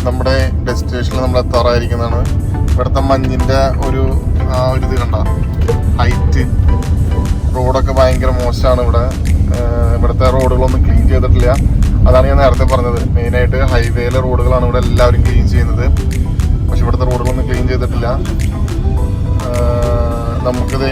നമ്മുടെ ഡെസ്റ്റിനേഷനിൽ നമ്മൾ എത്താറായിരിക്കുന്നതാണ്. ഇവിടുത്തെ മഞ്ഞിന്റെ ഒരു ഇത് കണ്ട ഹൈറ്റ്, റോഡൊക്കെ ഭയങ്കര മോശമാണ്. ഇവിടുത്തെ റോഡുകളൊന്നും ക്ലീൻ ചെയ്തിട്ടില്ല. അതാണ് ഞാൻ നേരത്തെ പറഞ്ഞത്, മെയിനായിട്ട് ഹൈവേയിലെ റോഡുകളാണ് ഇവിടെ എല്ലാവരും ക്ലീൻ ചെയ്യുന്നത്. പക്ഷെ ഇവിടുത്തെ റോഡുകളൊന്നും ക്ലീൻ ചെയ്തിട്ടില്ല. നമുക്കിത്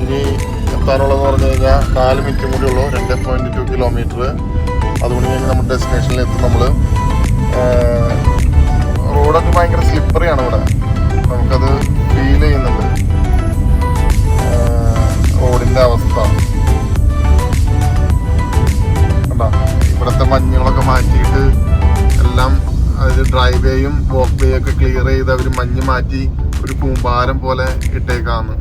ഇനി എത്താനുള്ളതെന്ന് പറഞ്ഞു കഴിഞ്ഞാൽ 4 മിനിറ്റും കൂടി ഉള്ളൂ, 2.2 കിലോമീറ്റർ. അതുകൊണ്ട് കഴിഞ്ഞ് നമ്മുടെ ഡെസ്റ്റിനേഷനിൽ എത്തും. നമ്മൾ റോഡൊക്കെ ഭയങ്കര സ്ലിപ്പറിയാണ് ഇവിടെ, നമുക്കത് ഫീൽ ചെയ്യുന്നുണ്ട് റോഡിന്റെ അവസ്ഥ. കണ്ടാ, ഇവിടുത്തെ മഞ്ഞുകളൊക്കെ മാറ്റിയിട്ട് എല്ലാം അതായത് ഡ്രൈവ് വേയും വാക്ക് വേയും ഒക്കെ ക്ലിയർ ചെയ്ത് അവർ മഞ്ഞ് മാറ്റി ഒരു കൂമ്പാരം പോലെ ഇട്ടേക്കാന്ന്.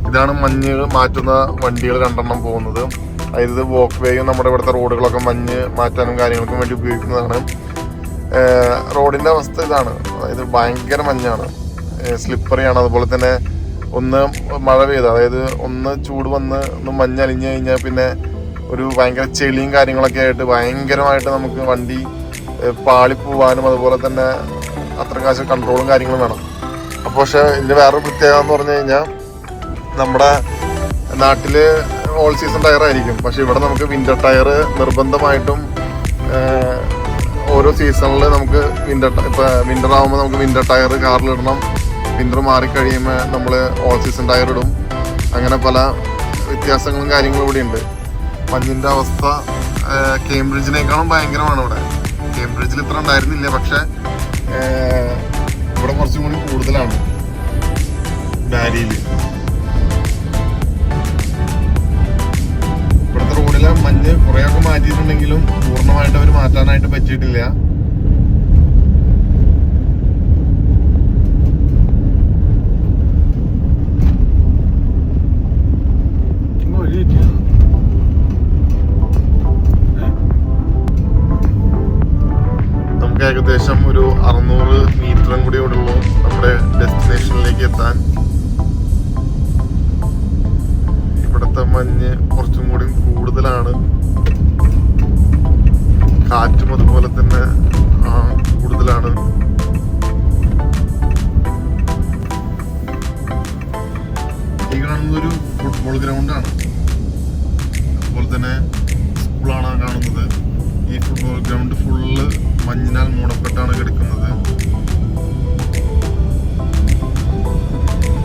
ഇതാണ് മഞ്ഞ് മാറ്റുന്ന വണ്ടികൾ 2 പോകുന്നത്. അതായത് വാക്ക് വേയും നമ്മുടെ ഇവിടുത്തെ റോഡുകളൊക്കെ മഞ്ഞ് മാറ്റാനും കാര്യങ്ങൾക്കും വേണ്ടി ഉപയോഗിക്കുന്നതാണ്. റോഡിന്റെ അവസ്ഥ ഇതാണ്, അതായത് ഭയങ്കര മഞ്ഞാണ്, സ്ലിപ്പറിയാണ്. അതുപോലെ തന്നെ ഒന്ന് മഴ പെയ്ത്, അതായത് ഒന്ന് ചൂട് വന്ന് ഒന്ന് മഞ്ഞലിഞ്ഞു കഴിഞ്ഞാൽ പിന്നെ ഒരു ഭയങ്കര ചെളിയും കാര്യങ്ങളൊക്കെ ആയിട്ട് ഭയങ്കരമായിട്ട് നമുക്ക് വണ്ടി പാളിപ്പോവാനും അതുപോലെ തന്നെ അത്ര കാശ് കൺട്രോളും കാര്യങ്ങളും വേണം. അപ്പോൾ പക്ഷെ ഇതിൻ്റെ വേറൊരു പ്രത്യേകത എന്ന് പറഞ്ഞു കഴിഞ്ഞാൽ നമ്മുടെ നാട്ടില് ഓൾ സീസൺ ടയർ ആയിരിക്കും, പക്ഷെ ഇവിടെ നമുക്ക് വിന്റർ ടയർ നിർബന്ധമായിട്ടും ഓരോ സീസണിൽ നമുക്ക് ഇപ്പൊ വിന്റർ ആകുമ്പോൾ നമുക്ക് വിന്റർ ടയർ കാറിലിടണം. വിന്റർ മാറിക്കഴിയുമ്പോൾ നമ്മൾ ഓൾ സീസൺ ടയർ ഇടും. അങ്ങനെ പല വ്യത്യാസങ്ങളും കാര്യങ്ങളും ഇവിടെ ഉണ്ട്. മഞ്ഞിന്റെ അവസ്ഥ കേംബ്രിഡ്ജിനേക്കാളും ഭയങ്കരമാണ് ഇവിടെ. കേംബ്രിഡ്ജിൽ ഇത്ര ഉണ്ടായിരുന്നില്ല, പക്ഷെ ഇവിടെ കുറച്ചും കൂടി കൂടുതലാണ് ബാരിയിൽ. ഇവിടുത്തെ റോഡിലെ മഞ്ഞ് കുറേയൊക്കെ മാറ്റിയിട്ടുണ്ടെങ്കിലും പൂർണ്ണമായിട്ട് അവർ മാറ്റാനായിട്ട് പറ്റിയിട്ടില്ല. നമുക്ക് ഏകദേശം ഒരു 600 മീറ്ററും കൂടി ഇവിടെ ഉള്ളൂ നമ്മുടെ ഡെസ്റ്റിനേഷനിലേക്ക് എത്താൻ. ഇവിടുത്തെ മഞ്ഞ് കുറച്ചും കൂടി കൂടുതലാണ്, കാറ്റും അതുപോലെ തന്നെ കൂടുതലാണ്. ഈ കാണുന്നതൊരു ഫുട്ബോൾ ഗ്രൗണ്ടാണ്, അതുപോലെ തന്നെ സ്കൂളാണ് കാണുന്നത്. ഈ ഫുട്ബോൾ ഗ്രൗണ്ട് ഫുള്ള് മഞ്ഞിനാൽ മൂടപ്പെട്ടാണ് കിടക്കുന്നത്.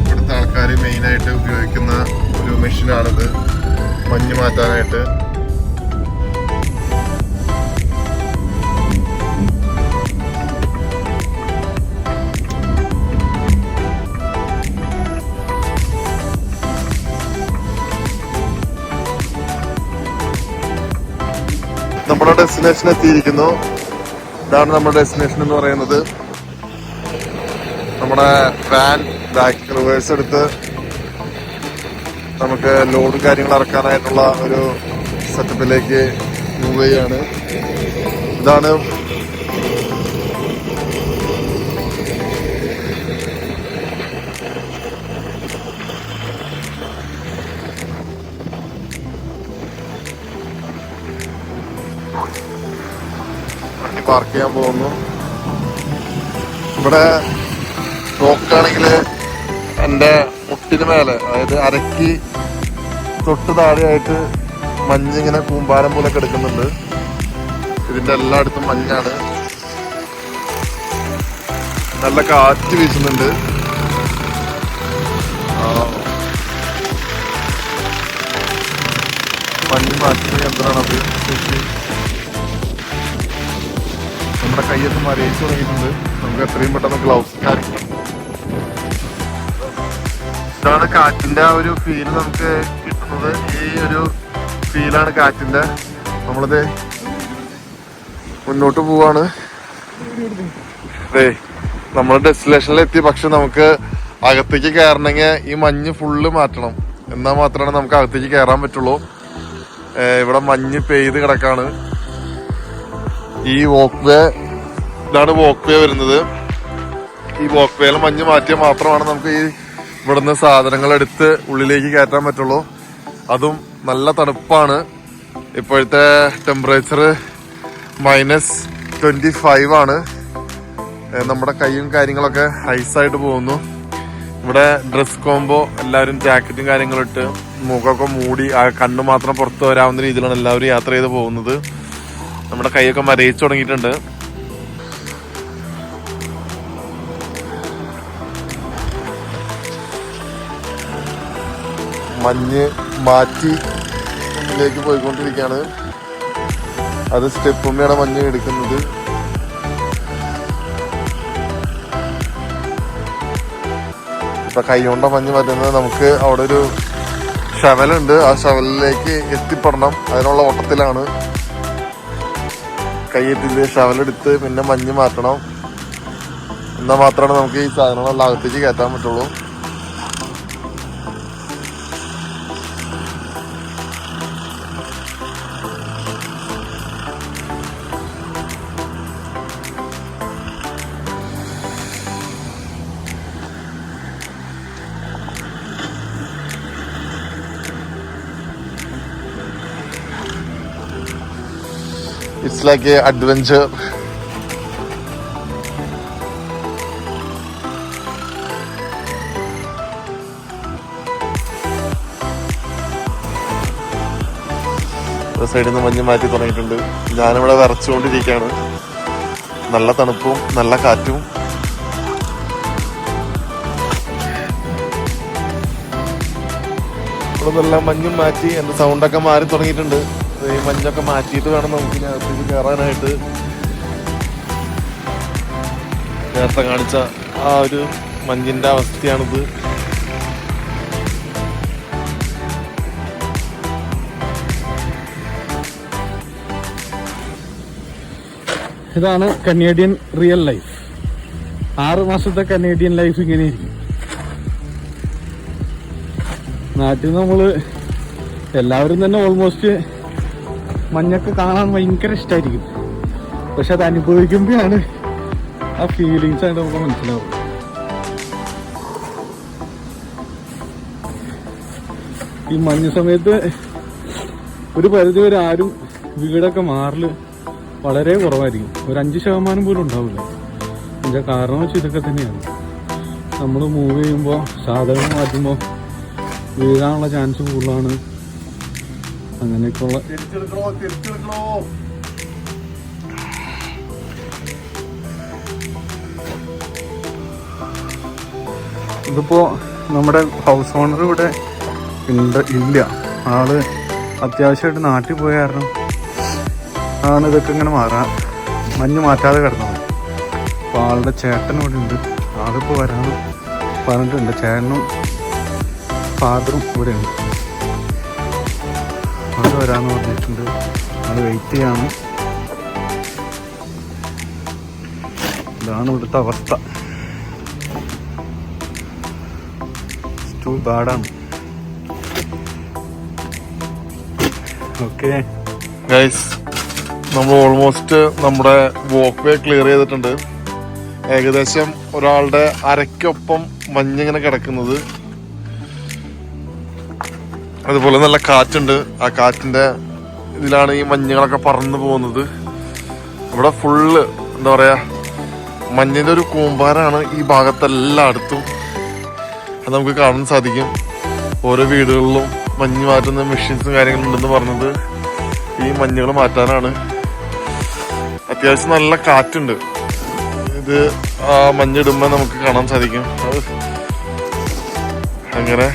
ഇവിടുത്തെ ആൾക്കാർ മെയിനായിട്ട് ഉപയോഗിക്കുന്ന ഒരു മെഷീനാണിത്, മഞ്ഞ് മാറ്റാനായിട്ട്. നമ്മുടെ ഡെസ്റ്റിനേഷൻ എത്തിയിരിക്കുന്നു. ഇതാണ് നമ്മുടെ ഡെസ്റ്റിനേഷൻ എന്ന് പറയുന്നത്. നമ്മുടെ വാൻ ബാക്ക് റിവേഴ്സ് എടുത്ത് നമുക്ക് ലോഡ് കാര്യങ്ങൾ ഇറക്കാനായിട്ടുള്ള ഒരു സെറ്റപ്പിലേക്ക് മൂവ് ചെയ്യാണ്. ഇതാണ് വണ്ടി പാർക്ക് ചെയ്യാൻ പോകുന്നു. ഇവിടെ നോക്കുകയാണെങ്കിൽ എൻ്റെ മുട്ടിന് മേലെ, അതായത് അരക്കി തൊട്ട് താഴെയായിട്ട് മഞ്ഞിങ്ങനെ കൂമ്പാരം പോലെ കിടക്കുന്നുണ്ട്. ഇതിൻ്റെ എല്ലായിടത്തും മഞ്ഞാണ്, നല്ല കാറ്റ് വീശുന്നുണ്ട്. മഞ്ഞ് മാറ്റുന്ന യന്ത്രമാണത്. നമ്മുടെ കയ്യൊക്കെ മരയിച്ചു തുടങ്ങിയിട്ടുണ്ട്. നമുക്ക് എത്രയും പെട്ടെന്ന് ഗ്ലൗസ് കാര്യങ്ങൾ. ഇതാണ് കാറ്റിന്റെ ആ ഒരു ഫീൽ നമുക്ക് കിട്ടുന്നത്. ഈ ഒരു ഫീലാണ് കാറ്റിന്റെ. നമ്മളിത് മുന്നോട്ട് പോവാണ്. നമ്മൾ ഡെസ്റ്റിനേഷനിൽ എത്തി, പക്ഷെ നമുക്ക് അകത്തേക്ക് കയറണമെങ്കിൽ ഈ മഞ്ഞ് ഫുള്ള് മാറ്റണം, എന്നാൽ മാത്രമാണ് നമുക്ക് അകത്തേക്ക് കയറാൻ പറ്റുള്ളൂ. ഇവിടെ മഞ്ഞ് പെയ്ത് കിടക്കാണ്. ഈ വാക്ക് വേ, ഇതാണ് വാക്ക് വേ വരുന്നത്. ഈ വാക്ക് വേയിൽ മഞ്ഞ് മാറ്റിയാൽ മാത്രമാണ് നമുക്ക് ഈ ഇവിടുന്ന് സാധനങ്ങൾ എടുത്ത് ഉള്ളിലേക്ക് കയറ്റാൻ പറ്റുള്ളൂ. അതും നല്ല തണുപ്പാണ്. ഇപ്പോഴത്തെ ടെമ്പറേച്ചർ -25 ആണ്. നമ്മുടെ കൈയും കാര്യങ്ങളൊക്കെ ഐസായിട്ട് പോകുന്നു. ഇവിടെ ഡ്രസ് കോംബോ, എല്ലാവരും ജാക്കറ്റും കാര്യങ്ങളും ഇട്ട് മുഖമൊക്കെ മൂടി ആ കണ്ണ് മാത്രം പുറത്ത് വരാവുന്ന രീതിയിലാണ് എല്ലാവരും യാത്ര ചെയ്ത് പോകുന്നത്. നമ്മുടെ കൈയൊക്കെ മരയിച്ചു തുടങ്ങിയിട്ടുണ്ട്. മഞ്ഞ് മാറ്റി മുന്നിലേക്ക് പോയിക്കൊണ്ടിരിക്കുകയാണ്. അത് സ്റ്റെപ്പുമ്മയാണ് മഞ്ഞ് എടുക്കുന്നത്. ഇപ്പൊ കൈ കൊണ്ട മഞ്ഞ് വരുന്നത് നമുക്ക് അവിടെ ഒരു ഷവലുണ്ട്, ആ ഷവലിലേക്ക് എത്തിപ്പെടണം. അതിനുള്ള ഓട്ടത്തിലാണ്. കൈയെത്തിച്ച് ഷവലെടുത്ത് പിന്നെ മഞ്ഞ് മാറ്റണം. എന്നാൽ മാത്രമാണ് നമുക്ക് ഈ സാധനങ്ങളെല്ലാം അകത്തേക്ക് കയറ്റാൻ പറ്റുള്ളൂ. It's like an adventure. സൈഡിൽ നിന്ന് മഞ്ഞ് മാറ്റി തുടങ്ങിയിട്ടുണ്ട്. ഞാനിവിടെ വിറച്ചുകൊണ്ടിരിക്കുകയാണ്. നല്ല തണുപ്പും നല്ല കാറ്റും. ഇവിടെ നല്ല മഞ്ഞും മാറ്റി എൻ്റെ സൗണ്ടൊക്കെ മാറി തുടങ്ങിയിട്ടുണ്ട്. ഈ മഞ്ഞൊക്കെ മാറ്റിയിട്ട് വേണം നമുക്ക് ഇനി അകത്തേക്ക് കയറാനായിട്ട്. നേരത്തെ കാണിച്ച ആ ഒരു മഞ്ഞിൻ്റെ അവസ്ഥയാണിത്. ഇതാണ് കനേഡിയൻ റിയൽ ലൈഫ്. 6 മാസത്തെ കനേഡിയൻ ലൈഫ് ഇങ്ങനെയിരിക്കും. നാട്ടിൽ നമ്മള് എല്ലാവരും തന്നെ ഓൾമോസ്റ്റ് മഞ്ഞൊക്കെ കാണാൻ ഭയങ്കര ഇഷ്ടമായിരിക്കും. പക്ഷെ അത് അനുഭവിക്കുമ്പോഴാണ് ആ ഫീലിങ്സ് ആയിട്ട് നമുക്ക് മനസ്സിലാവും. ഈ മഞ്ഞ് സമയത്ത് ഒരു പരിധി വരെ ആരും വീടൊക്കെ മാറല് വളരെ കുറവായിരിക്കും. ഒരു 5% പോലും ഉണ്ടാവില്ല. ഇതിൻ്റെ കാരണം വെച്ചാൽ ഇതൊക്കെ തന്നെയാണ്. നമ്മൾ മൂവ് ചെയ്യുമ്പോൾ സാധനങ്ങൾ മാറ്റുമ്പോൾ വീഴാനുള്ള ചാൻസ് കൂടുതലാണ്. അങ്ങനെയൊക്കെയുള്ള ഇതിപ്പോ നമ്മുടെ ഹൗസ് ഓണർ ഇവിടെ ഇല്ല. ആള് അത്യാവശ്യമായിട്ട് നാട്ടിൽ പോയ കാരണം ആണ് ഇതൊക്കെ ഇങ്ങനെ മഞ്ഞ് മാറ്റാതെ കിടന്നത്. അപ്പോൾ ആളുടെ ചേട്ടൻ ഇവിടെ ഉണ്ട്. ആളിപ്പോൾ വരാമെന്ന് പറഞ്ഞിട്ടുണ്ട്. ചേട്ടനും ഫാദറും ഇവിടെ ഉണ്ട്. ആൾ വരാമെന്ന് പറഞ്ഞിട്ടുണ്ട്. ആൾ വെയിറ്റ് ചെയ്യാണ്. ഇതാണ് ഇവിടുത്തെ അവസ്ഥ. ടു ബാഡാണ്. ഓക്കെ ഗൈസ്, നമ്മൾ ഓൾമോസ്റ്റ് നമ്മുടെ വാക്ക് വേ ക്ലിയർ ചെയ്തിട്ടുണ്ട്. ഏകദേശം ഒരാളുടെ അരയ്ക്കൊപ്പം മഞ്ഞിങ്ങനെ കിടക്കുന്നത്. അതുപോലെ നല്ല കാറ്റുണ്ട്. ആ കാറ്റിന്റെ ഇതിലാണ് ഈ മഞ്ഞുകളൊക്കെ പറന്നു പോകുന്നത്. ഇവിടെ ഫുള്ള് എന്താ പറയാ, മഞ്ഞിന്റെ ഒരു കൂമ്പാരാണ് ഈ ഭാഗത്തെല്ലായിടത്തും. അത് നമുക്ക് കാണാൻ സാധിക്കും. ഓരോ വീടുകളിലും മഞ്ഞ് മാറ്റുന്ന മെഷീൻസും കാര്യങ്ങളും ഉണ്ടെന്ന് പറഞ്ഞത് ഈ മഞ്ഞുകൾ മാറ്റാനാണ്. അത്യാവശ്യം നല്ല കാറ്റുണ്ട്. ഇത് ആ മഞ്ഞിടുമ്പോൾ നമുക്ക് കാണാൻ സാധിക്കും. അങ്ങനെ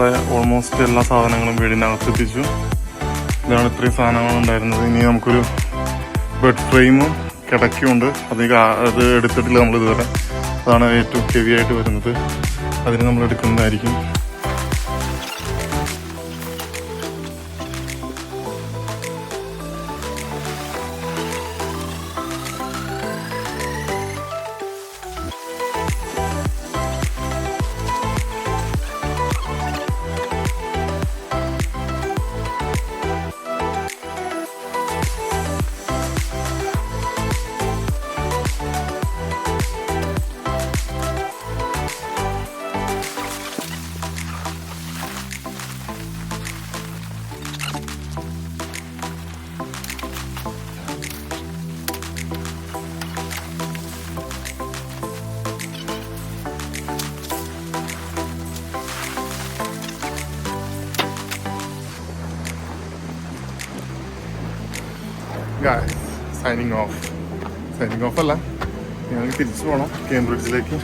നമ്മുടെ ഓൾമോസ്റ്റ് എല്ലാ സാധനങ്ങളും വീടിനകത്ത് എത്തിച്ചു. ഇതാണ് ഇത്രയും സാധനങ്ങൾ ഉണ്ടായിരുന്നത്. ഇനി നമുക്കൊരു ബെഡ് ഫ്രെയിമും കിടക്കുമുണ്ട്. അത് എടുത്തിട്ടില്ല നമ്മൾ ഇതുവരെ. അതാണ് ഏറ്റവും ഹെവി ആയിട്ട് വരുന്നത്. അതിന് നമ്മൾ എടുക്കുന്നതായിരിക്കും. സൈനിങ് ഓഫ് അല്ല, ഞങ്ങൾക്ക് തിരിച്ചു പോകണം കേംബ്രിഡ്ജിലേക്ക്.